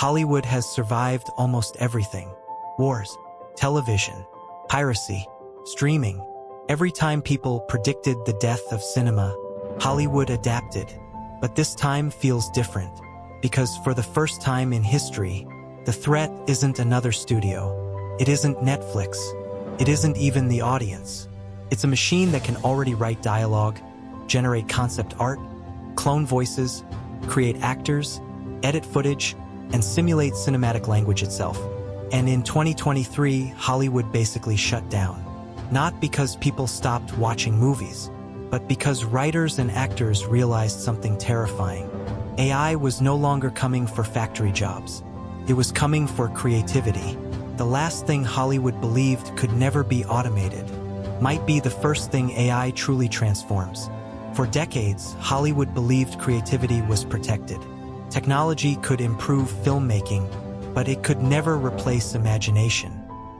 Hollywood has survived almost everything. Wars, television, piracy, streaming. Every time people predicted the death of cinema, Hollywood adapted. But this time feels different, because for the first time in history, the threat isn't another studio. It isn't Netflix. It isn't even the audience. It's a machine that can already write dialogue, generate concept art, clone voices, create actors, edit footage, and simulate cinematic language itself. And in 2023, Hollywood basically shut down. Not because people stopped watching movies, but because writers and actors realized something terrifying. AI was no longer coming for factory jobs. It was coming for creativity. The last thing Hollywood believed could never be automated might be the first thing AI truly transforms. For decades, Hollywood believed creativity was protected. Technology could improve filmmaking, but it could never replace imagination.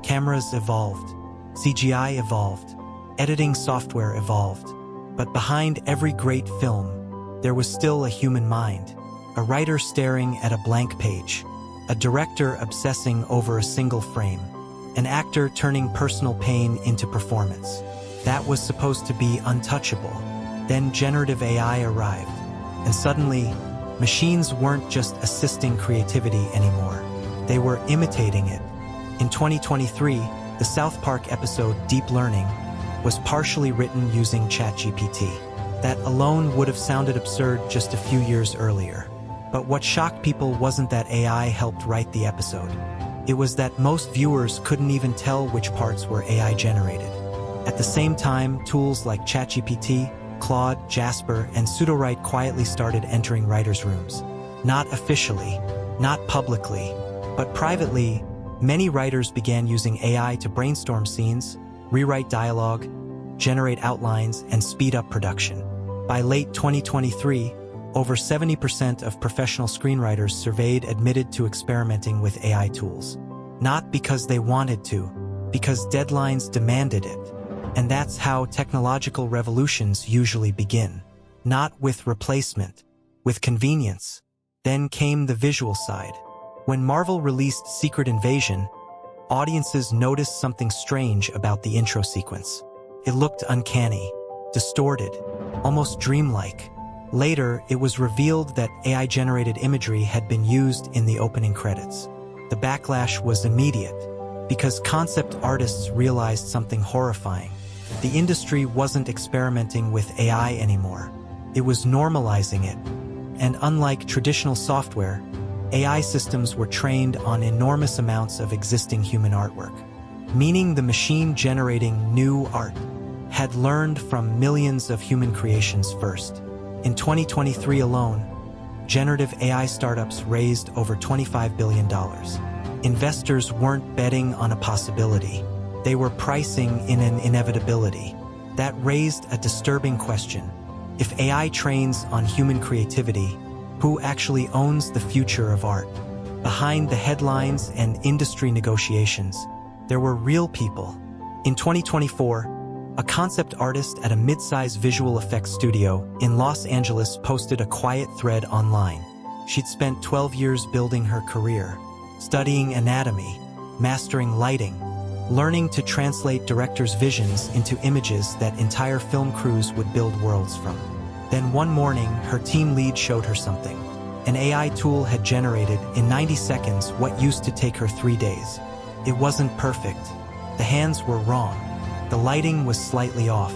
Cameras evolved, CGI evolved, editing software evolved. But behind every great film, there was still a human mind, a writer staring at a blank page, a director obsessing over a single frame, an actor turning personal pain into performance. That was supposed to be untouchable. Then generative AI arrived, and suddenly, machines weren't just assisting creativity anymore. They were imitating it. In 2023, the South Park episode Deep Learning was partially written using ChatGPT. That alone would have sounded absurd just a few years earlier. But what shocked people wasn't that AI helped write the episode. It was that most viewers couldn't even tell which parts were AI generated. At the same time, tools like ChatGPT, Claude, Jasper, and Pseudowrite quietly started entering writers' rooms. Not officially, not publicly, but privately, many writers began using AI to brainstorm scenes, rewrite dialogue, generate outlines, and speed up production. By late 2023, over 70% of professional screenwriters surveyed admitted to experimenting with AI tools. Not because they wanted to, because deadlines demanded it. And that's how technological revolutions usually begin. Not with replacement, with convenience. Then came the visual side. When Marvel released Secret Invasion, audiences noticed something strange about the intro sequence. It looked uncanny, distorted, almost dreamlike. Later, it was revealed that AI-generated imagery had been used in the opening credits. The backlash was immediate, because concept artists realized something horrifying. The industry wasn't experimenting with AI anymore. It was normalizing it. And unlike traditional software, AI systems were trained on enormous amounts of existing human artwork, meaning the machine generating new art had learned from millions of human creations first. In 2023 alone, generative AI startups raised over $25 billion. Investors weren't betting on a possibility. They were pricing in an inevitability. That raised a disturbing question. If AI trains on human creativity, who actually owns the future of art? Behind the headlines and industry negotiations, there were real people. In 2024, a concept artist at a mid-size visual effects studio in Los Angeles posted a quiet thread online. She'd spent 12 years building her career, studying anatomy, mastering lighting, learning to translate directors' visions into images that entire film crews would build worlds from. Then one morning, her team lead showed her something. An AI tool had generated, in 90 seconds, what used to take her 3 days. It wasn't perfect. The hands were wrong. The lighting was slightly off,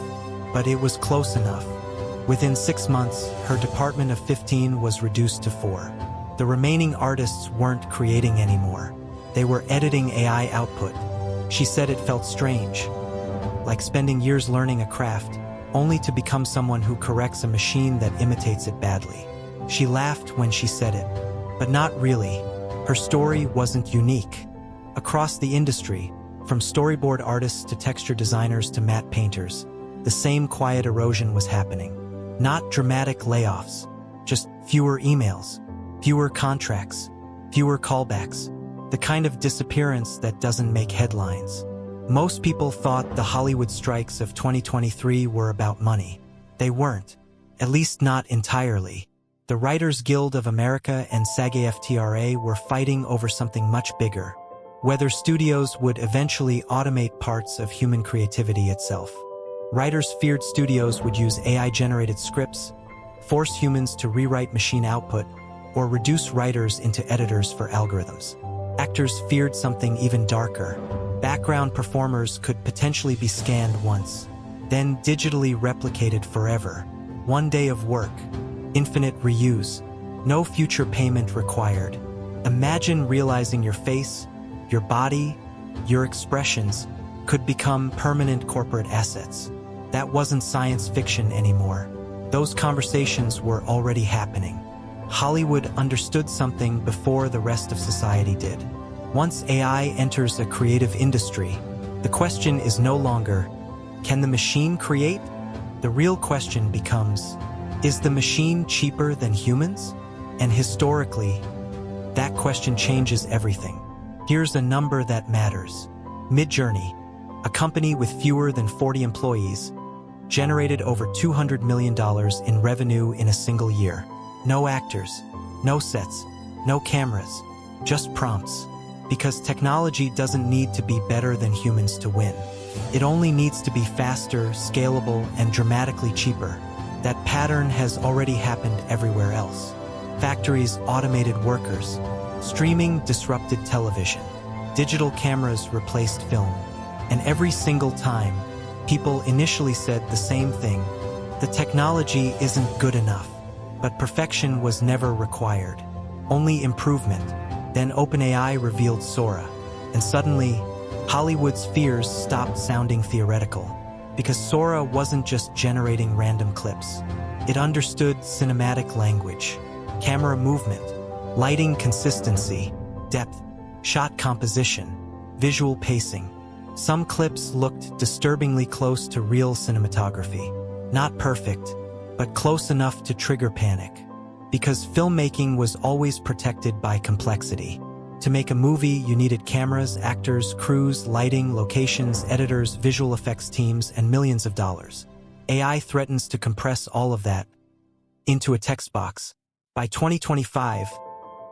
but it was close enough. Within 6 months, her department of 15 was reduced to 4. The remaining artists weren't creating anymore. They were editing AI output. She said it felt strange, like spending years learning a craft, only to become someone who corrects a machine that imitates it badly. She laughed when she said it, but not really. Her story wasn't unique. Across the industry, from storyboard artists to texture designers to matte painters, the same quiet erosion was happening. Not dramatic layoffs, just fewer emails, fewer contracts, fewer callbacks, the kind of disappearance that doesn't make headlines. Most people thought the Hollywood strikes of 2023 were about money. They weren't, at least not entirely. The Writers Guild of America and SAG-AFTRA were fighting over something much bigger: whether studios would eventually automate parts of human creativity itself. Writers feared studios would use AI-generated scripts, force humans to rewrite machine output, or reduce writers into editors for algorithms. Actors feared something even darker. Background performers could potentially be scanned once, then digitally replicated forever. One day of work, infinite reuse, no future payment required. Imagine realizing your face, your body, your expressions could become permanent corporate assets. That wasn't science fiction anymore. Those conversations were already happening. Hollywood understood something before the rest of society did. Once AI enters a creative industry, the question is no longer, can the machine create? The real question becomes, is the machine cheaper than humans? And historically, that question changes everything. Here's a number that matters. Midjourney, a company with fewer than 40 employees, generated over $200 million in revenue in a single year. No actors, no sets, no cameras, just prompts. Because technology doesn't need to be better than humans to win. It only needs to be faster, scalable, and dramatically cheaper. That pattern has already happened everywhere else. Factories automated workers. Streaming disrupted television. Digital cameras replaced film. And every single time, people initially said the same thing: the technology isn't good enough. But perfection was never required. Only improvement. Then OpenAI revealed Sora. And suddenly, Hollywood's fears stopped sounding theoretical. Because Sora wasn't just generating random clips. It understood cinematic language, camera movement, lighting consistency, depth, shot composition, visual pacing. Some clips looked disturbingly close to real cinematography. Not perfect, but close enough to trigger panic. Because filmmaking was always protected by complexity. To make a movie, you needed cameras, actors, crews, lighting, locations, editors, visual effects teams, and millions of dollars. AI threatens to compress all of that into a text box. By 2025,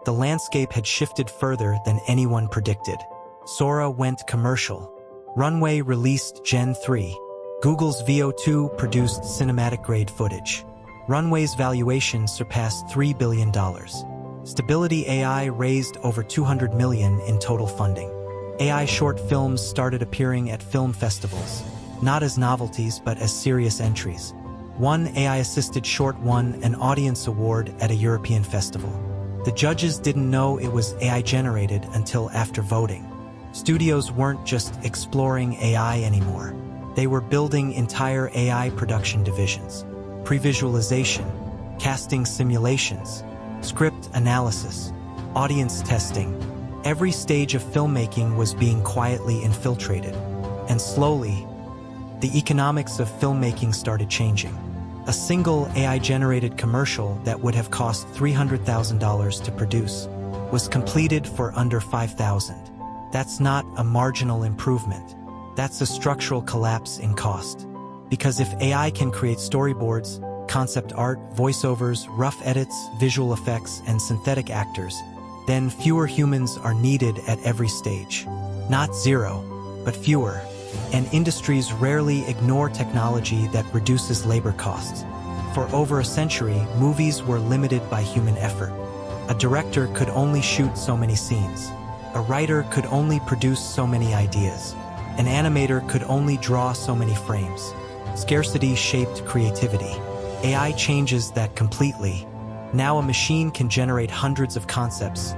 the landscape had shifted further than anyone predicted. Sora went commercial. Runway released Gen 3. Google's VO2 produced cinematic-grade footage. Runway's valuation surpassed $3 billion. Stability AI raised over $200 million in total funding. AI short films started appearing at film festivals, not as novelties but as serious entries. One AI-assisted short won an audience award at a European festival. The judges didn't know it was AI-generated until after voting. Studios weren't just exploring AI anymore. They were building entire AI production divisions. Pre-visualization, casting simulations, script analysis, audience testing. Every stage of filmmaking was being quietly infiltrated. And slowly, the economics of filmmaking started changing. A single AI-generated commercial that would have cost $300,000 to produce was completed for under $5,000. That's not a marginal improvement. That's a structural collapse in cost. Because if AI can create storyboards, concept art, voiceovers, rough edits, visual effects, and synthetic actors, then fewer humans are needed at every stage. Not zero, but fewer. And industries rarely ignore technology that reduces labor costs. For over a century, movies were limited by human effort. A director could only shoot so many scenes. A writer could only produce so many ideas. An animator could only draw so many frames. Scarcity shaped creativity. AI changes that completely. Now a machine can generate hundreds of concepts,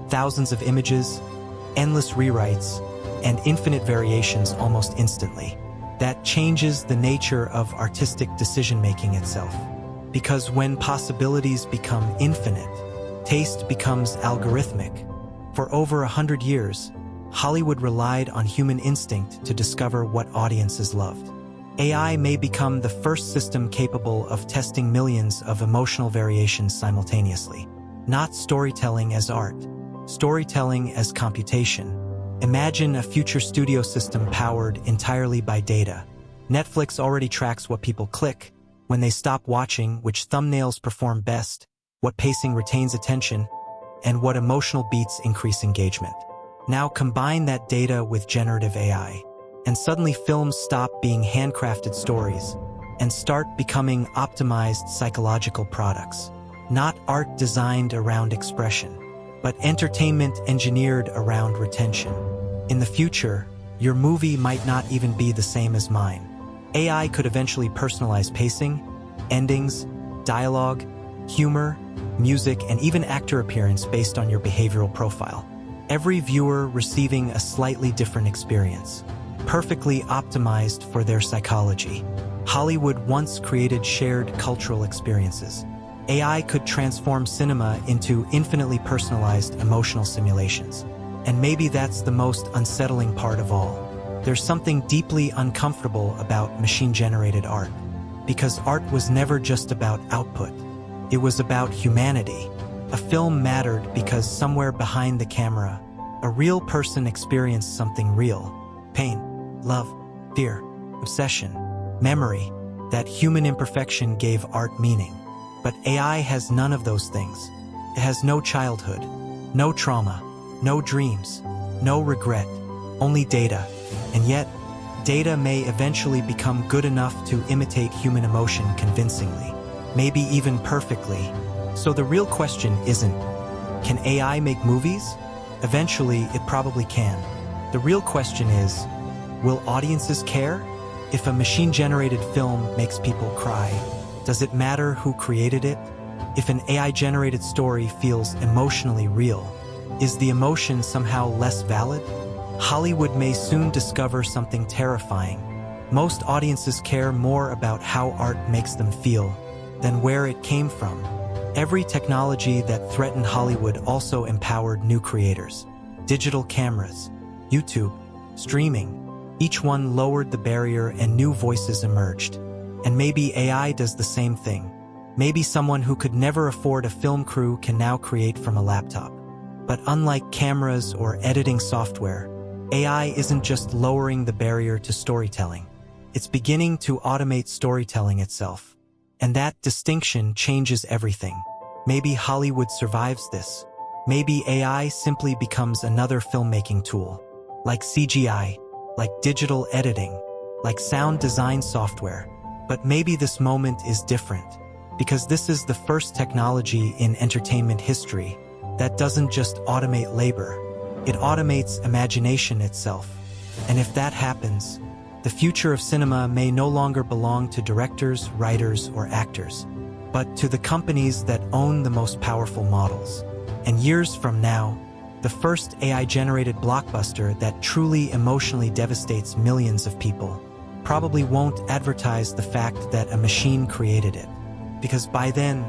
thousands of images, endless rewrites, and infinite variations almost instantly. That changes the nature of artistic decision-making itself. Because when possibilities become infinite, taste becomes algorithmic. For over 100 years, Hollywood relied on human instinct to discover what audiences loved. AI may become the first system capable of testing millions of emotional variations simultaneously. Not storytelling as art, storytelling as computation. Imagine a future studio system powered entirely by data. Netflix already tracks what people click, when they stop watching, which thumbnails perform best, what pacing retains attention, and what emotional beats increase engagement. Now combine that data with generative AI, and suddenly films stop being handcrafted stories and start becoming optimized psychological products. Not art designed around expression, but entertainment engineered around retention. In the future, your movie might not even be the same as mine. AI could eventually personalize pacing, endings, dialogue, humor, music, and even actor appearance based on your behavioral profile. Every viewer receiving a slightly different experience, perfectly optimized for their psychology. Hollywood once created shared cultural experiences. AI could transform cinema into infinitely personalized emotional simulations. And maybe that's the most unsettling part of all. There's something deeply uncomfortable about machine-generated art, because art was never just about output. It was about humanity. A film mattered because somewhere behind the camera, a real person experienced something real. Pain, love, fear, obsession, memory. That human imperfection gave art meaning. But AI has none of those things. It has no childhood, no trauma, no dreams, no regret, only data. And yet, data may eventually become good enough to imitate human emotion convincingly, maybe even perfectly. So the real question isn't, can AI make movies? Eventually, it probably can. The real question is, will audiences care? If a machine-generated film makes people cry, does it matter who created it? If an AI-generated story feels emotionally real, is the emotion somehow less valid? Hollywood may soon discover something terrifying. Most audiences care more about how art makes them feel than where it came from. Every technology that threatened Hollywood also empowered new creators. Digital cameras, YouTube, streaming, each one lowered the barrier and new voices emerged. And maybe AI does the same thing. Maybe someone who could never afford a film crew can now create from a laptop. But unlike cameras or editing software, AI isn't just lowering the barrier to storytelling. It's beginning to automate storytelling itself. And that distinction changes everything. Maybe Hollywood survives this. Maybe AI simply becomes another filmmaking tool, like CGI, like digital editing, like sound design software. But maybe this moment is different, because this is the first technology in entertainment history that doesn't just automate labor, it automates imagination itself. And if that happens, the future of cinema may no longer belong to directors, writers, or actors, but to the companies that own the most powerful models. And years from now, the first AI-generated blockbuster that truly emotionally devastates millions of people probably won't advertise the fact that a machine created it. Because by then,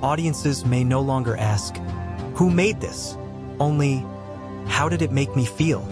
audiences may no longer ask, "Who made this?" Only, "How did it make me feel?"